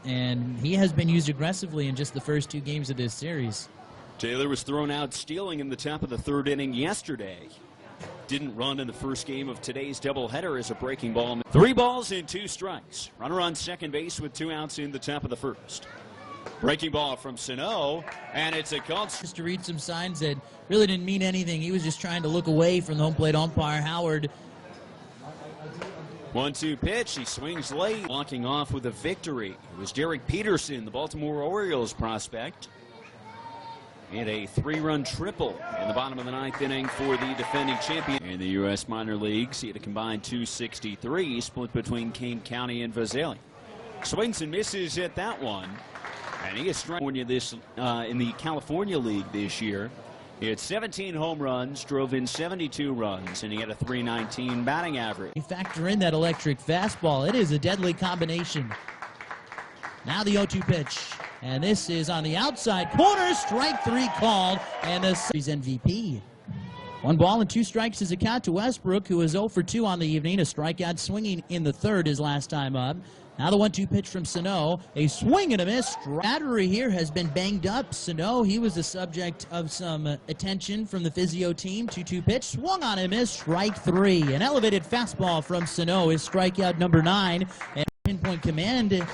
and he has been used aggressively in just the first 2 games of this series. Taylor was thrown out stealing in the top of the 3rd inning yesterday. Didn't run in the first game of today's doubleheader as a breaking ball. 3 balls and 2 strikes. Runner on second base with 2 outs in the top of the 1st. Breaking ball from Sano, and it's a call. Just to read some signs that really didn't mean anything. He was just trying to look away from the home plate umpire, Howard. 1-2 pitch. He swings late, walking off with a victory. It was Derek Peterson, the Baltimore Orioles prospect. And a 3-run triple in the bottom of the 9th inning for the defending champion. In the U.S. minor leagues, he had a combined 263, split between Kane County and Visalia. Swings and misses at that one. And he is striking this in the California League this year. He had 17 home runs, drove in 72 runs, and he had a .319 batting average. You factor in that electric fastball. It is a deadly combination. Now the 0-2 pitch. And this is on the outside corner. Strike 3 called. And the series MVP. 1 ball and 2 strikes is a count to Westbrook, who is 0 for 2 on the evening. A strikeout swinging in the 3rd his last time up. Now the 1-2 pitch from Sano. A swing and a miss. Battery here has been banged up. Sano, he was the subject of some attention from the physio team. 2-2 pitch. Swung on and missed. Strike 3. An elevated fastball from Sano is strikeout number 9. And pinpoint command.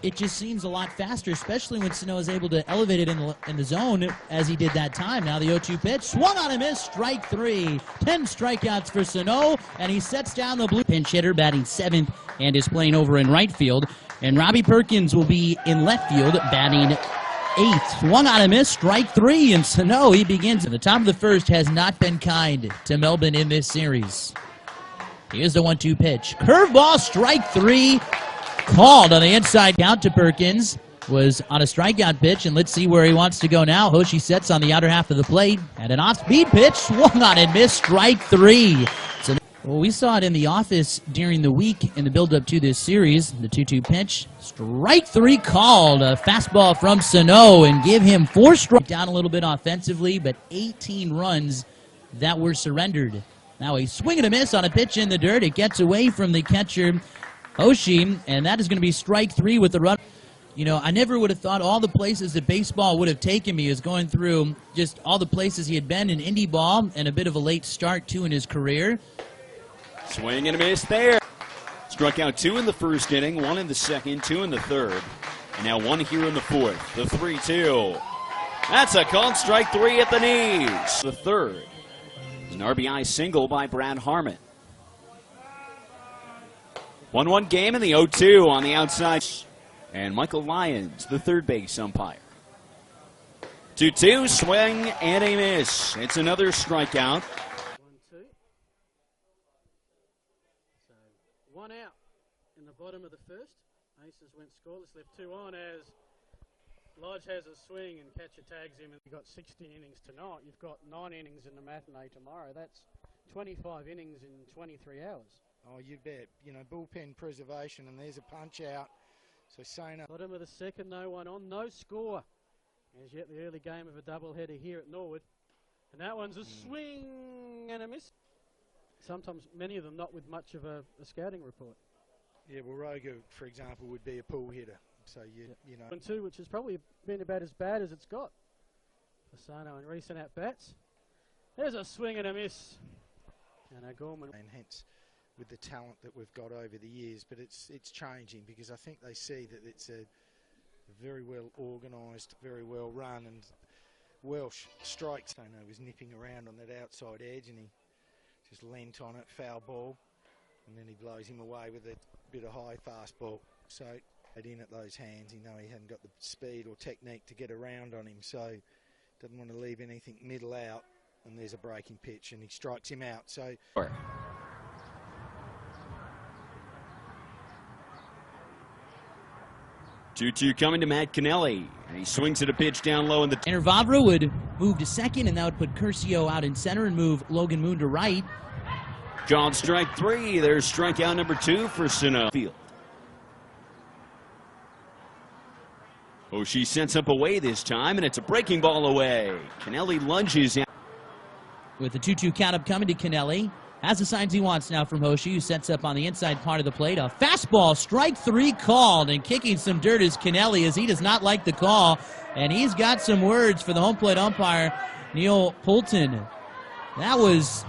It just seems a lot faster, especially when Sano is able to elevate it in the zone as he did that time. Now the 0-2 pitch, swung on and missed, strike 3. 10 strikeouts for Sano, and he sets down the blue pinch hitter, batting 7th, and is playing over in right field. And Robbie Perkins will be in left field, batting 8th. Swung on and missed, strike 3, and Sano, he begins at the top of the 1st, has not been kind to Melbourne in this series. Here's the 1-2 pitch. Curveball, strike 3. Called on the inside count to Perkins. Was on a strikeout pitch, and let's see where he wants to go now. Hoshi sets on the outer half of the plate. And an off-speed pitch, swung on and missed, strike 3. So, well, we saw it in the office during the week in the build-up to this series. The 2-2 pitch, strike 3 called. A fastball from Sano, and give him 4 strikes. Down a little bit offensively, but 18 runs that were surrendered. Now a swing and a miss on a pitch in the dirt. It gets away from the catcher, Hoshi, and that is going to be strike 3 with the run. You know, I never would have thought all the places that baseball would have taken me is going through just all the places he had been in indie ball, and a bit of a late start, too, in his career. Swing and a miss there. Struck out 2 in the 1st inning, 1 in the 2nd, 2 in the 3rd, and now 1 here in the 4th. The 3-2. That's a called strike 3 at the knees. The 3rd. An RBI single by Brad Harmon. 1-1 game in the 0-2 on the outside. And Michael Lyons, the 3rd base umpire. 2-2, swing and a miss. It's another strikeout. 1-2. So 1 out in the bottom of the 1st. Aces went scoreless, left 2 on as Lodge has a swing and catcher tags him. You've got 60 innings tonight. You've got 9 innings in the matinee tomorrow. That's 25 innings in 23 hours. Oh, you bet. You know, bullpen preservation, and there's a punch out. So Sano. Bottom of the 2nd, no one on, no score. As yet the early game of a doubleheader here at Norwood. And that one's a swing and a miss. Sometimes many of them not with much of a scouting report. Yeah, well, Roger, for example, would be a pull hitter. So, you know. 1-2, which has probably been about as bad as it's got for Sano in recent at-bats. There's a swing and a miss. And O'Gorman. And hence, with the talent that we've got over the years, but it's changing because I think they see that it's a very well organised, very well run, and Welsh strikes. Sano was nipping around on that outside edge, and he just leant on it, foul ball, and then he blows him away with a bit of high fastball. So it in at those hands, he know he hadn't got the speed or technique to get around on him, so doesn't want to leave anything middle out, and there's a breaking pitch, and he strikes him out. So. 2-2 coming to Matt Kennelly. And he swings at a pitch down low in the... Tanner Vavra would move to 2nd, and that would put Curcio out in center and move Logan Moon to right. Called strike 3. There's strikeout number 2 for Sano. Hoshi sets up away this time, and it's a breaking ball away. Kennelly lunges in. With the 2-2 count up coming to Kennelly. Has the signs he wants now from Hoshi, who sets up on the inside part of the plate. A fastball, strike 3 called, and kicking some dirt is Kennelly, as he does not like the call. And he's got some words for the home plate umpire, Neil Poulton. That was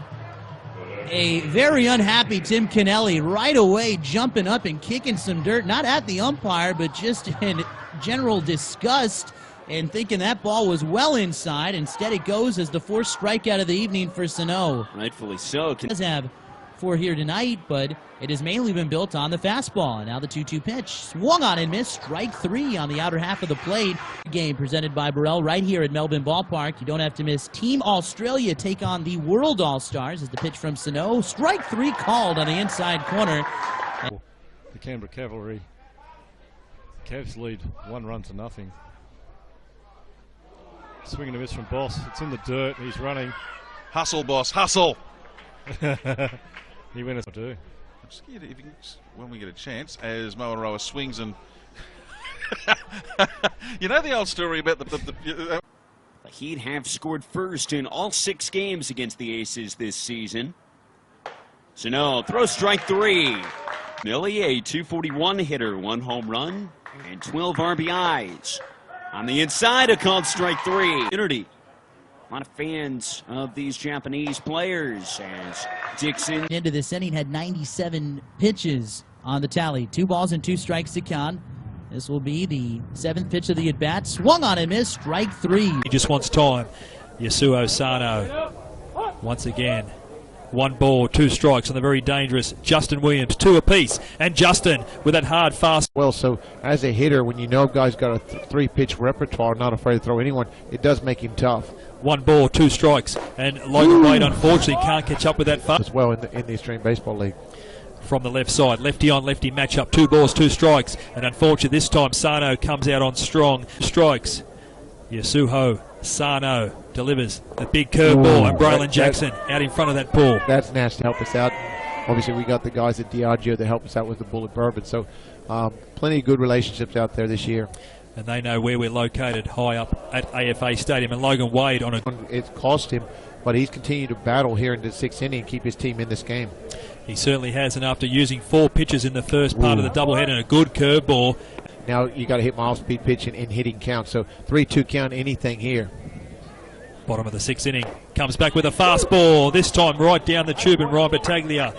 a very unhappy Tim Kennelly right away jumping up and kicking some dirt, not at the umpire, but just in general disgust and thinking that ball was well inside. Instead it goes as the 4th strikeout of the evening for Sano. Rightfully so. Does have 4 here tonight, but it has mainly been built on the fastball. And now the 2-2 pitch. Swung on and missed. Strike 3 on the outer half of the plate. Game presented by Burrell right here at Melbourne Ballpark. You don't have to miss Team Australia take on the World All-Stars as the pitch from Sano. Strike 3 called on the inside corner. The Canberra Cavalry. Cavs lead 1-0. Swing and a miss from Boss. It's in the dirt. He's running. Hustle, Boss, hustle. He went as I do. I'm scared if you can, when we get a chance, as Moaroa swings and you know the old story about the Heat have scored first in all 6 games against the Aces this season. Sano throws strike 3. Millie, a .241 hitter, 1 home run and 12 RBIs. On the inside, a called strike 3. A lot of fans of these Japanese players as Dixon. Into this inning had 97 pitches on the tally. 2 balls and 2 strikes to count. This will be the 7th pitch of the at-bat. Swung on and missed. Strike 3. He just wants time. Yasuo Sano once again. 1 ball, 2 strikes on the very dangerous Justin Williams. 2 apiece. And Justin with that hard fast. Well, so as a hitter, when you know a guy's got a 3-pitch repertoire, not afraid to throw anyone, it does make him tough. 1 ball, 2 strikes. And Logan Wade unfortunately can't catch up with that fast. As well in the Australian Baseball League. From the left side, lefty on lefty matchup. 2 balls, 2 strikes. And unfortunately this time Sano comes out on strong. Strikes. Yasuo Sano delivers a big curveball, and Braylon Jackson out in front of that ball. That's nasty to help us out. Obviously, we got the guys at Diageo that help us out with the Bullet Bourbon. So, plenty of good relationships out there this year. And they know where we're located, high up at AFA Stadium. And Logan Wade on a... It's cost him, but he's continued to battle here in the 6th inning and keep his team in this game. He certainly has, and after using 4 pitches in the first part of the doubleheader and a good curveball. Now you got to hit mild speed pitch in hitting count. So 3-2 count anything here. Bottom of the 6th inning. Comes back with a fastball. This time right down the tube, and Ryan Battaglia.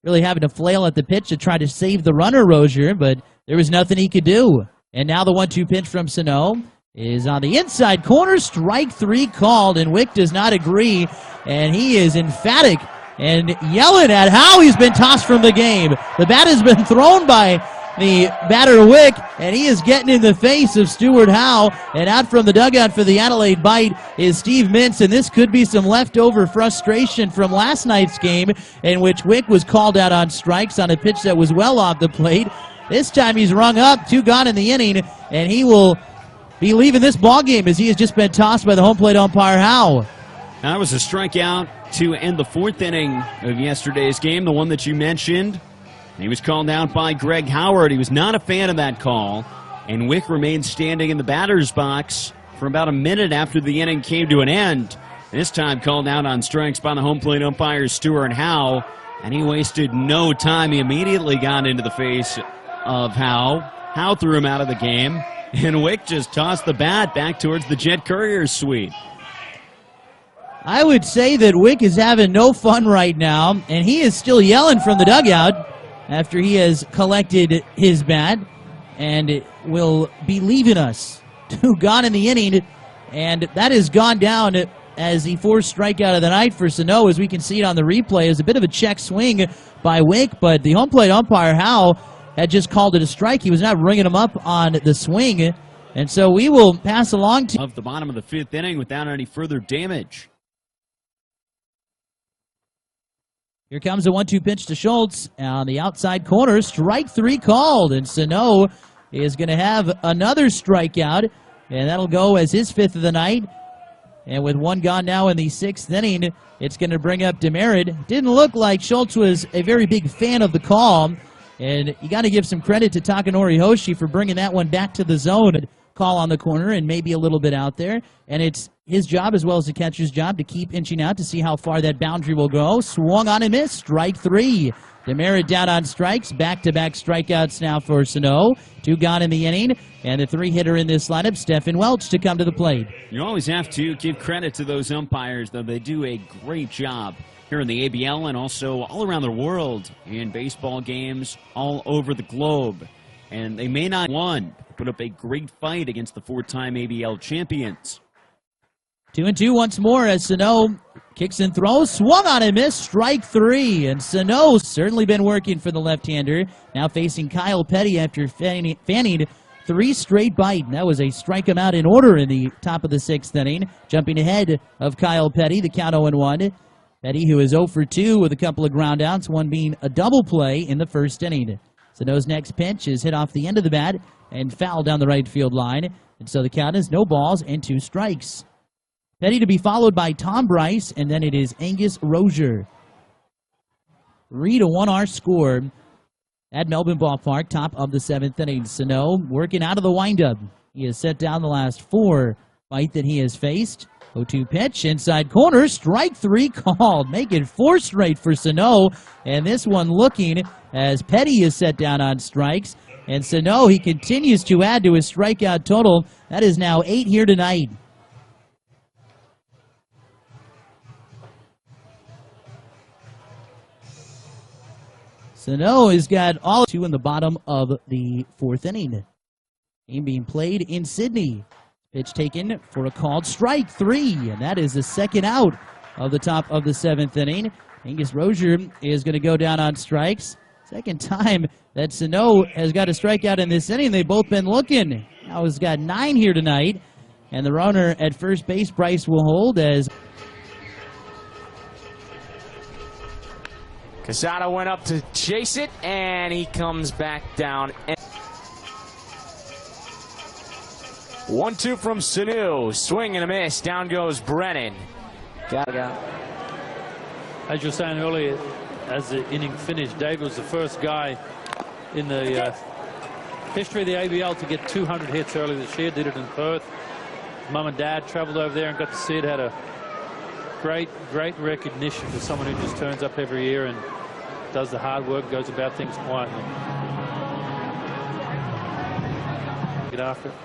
Really having to flail at the pitch to try to save the runner, Rozier, but there was nothing he could do. And now the 1-2 pitch from Sano is on the inside corner. Strike 3 called, and Wick does not agree. And he is emphatic and yelling at how he's been tossed from the game. The bat has been thrown by the batter Wick, and he is getting in the face of Stuart Howe. And out from the dugout for the Adelaide Bite is Steve Mintz, and this could be some leftover frustration from last night's game in which Wick was called out on strikes on a pitch that was well off the plate. This time he's rung up, 2 gone in the inning, and he will be leaving this ball game as he has just been tossed by the home plate umpire Howe. That was a strikeout to end the 4th inning of yesterday's game, the one that you mentioned. He was called out by Greg Howard. He was not a fan of that call, and Wick remained standing in the batter's box for about a minute after the inning came to an end. This time called out on strikes by the home plate umpire Stuart Howe, and he wasted no time. He immediately got into the face of Howe. Howe threw him out of the game, and Wick just tossed the bat back towards the Jet Courier suite. I would say that Wick is having no fun right now, and he is still yelling from the dugout after he has collected his bat, and will be leaving us. 2 gone in the inning, and that has gone down as the 4th strikeout of the night for Sano, as we can see it on the replay. It was a bit of a check swing by Wick, but the home plate umpire, Howe, had just called it a strike. He was not ringing him up on the swing, and so we will pass along to of the bottom of the 5th inning without any further damage. Here comes a 1-2 pitch to Schultz on the outside corner. Strike 3 called, and Sano is going to have another strikeout, and that'll go as his 5th of the night. And with 1 gone now in the 6th inning, it's going to bring up Demerit. Didn't look like Schultz was a very big fan of the call, and you got to give some credit to Takanori Hoshi for bringing that one back to the zone. Call on the corner and maybe a little bit out there, and it's his job as well as the catcher's job to keep inching out to see how far that boundary will go. Swung on and missed. Strike 3. Demerit down on strikes. Back-to-back strikeouts now for Sano. 2 gone in the inning, and the 3-hitter in this lineup, Stephen Welch, to come to the plate. You always have to give credit to those umpires, though. They do a great job here in the ABL and also all around the world in baseball games all over the globe. And they may not won, put up a great fight against the 4-time ABL champions. 2-2 once more as Sano kicks and throws. Swung on and missed. Strike 3. And Sano's certainly been working for the left-hander. Now facing Kyle Petty after fanning 3 straight bite. That was a strike him out in order in the top of the 6th inning. Jumping ahead of Kyle Petty, the count 0-1. Petty, who is 0 for 2 with a couple of groundouts, one being a double play in the 1st inning. Sano's next pitch is hit off the end of the bat and fouled down the right field line. And so the count is no balls and 2 strikes. Petty to be followed by Tom Bryce, and then it is Angus Rozier. 3-1 our score at Melbourne Ballpark, top of the 7th inning. Sano working out of the windup. He has set down the last 4 fight that he has faced. 0-2 pitch, inside corner, strike 3 called. Making 4 straight for Sano, and this one looking as Petty is set down on strikes. And Sano, he continues to add to his strikeout total. That is now 8 here tonight. Sano has got all 2 in the bottom of the 4th inning. Game being played in Sydney. Pitch taken for a called strike 3, and that is the 2nd out of the top of the 7th inning. Angus Rozier is going to go down on strikes. 2nd time that Sano has got a strikeout in this inning. They've both been looking. Now he's got 9 here tonight, and the runner at first base, Bryce, will hold as Casado went up to chase it, and he comes back down. 1-2 from Sanu. Swing and a miss. Down goes Brennan. Got it. As you were saying earlier, as the inning finished, David was the first guy in the history of the ABL to get 200 hits early this year. Did it in Perth. Mum and Dad traveled over there and got to see it. Had a great recognition for someone who just turns up every year and does the hard work, goes about things quietly. Get after it.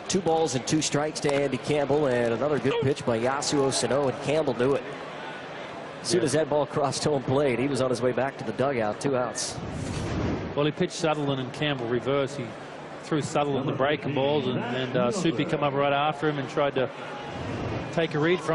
2 balls and 2 strikes to Andy Campbell, and another good pitch by Yasuo Sano, and Campbell knew it. As soon as that ball crossed home plate, he was on his way back to the dugout. 2 outs. Well, he pitched Sutherland and Campbell reverse. He threw Sutherland the breaking balls, and Soupy come up right after him and tried to take a read from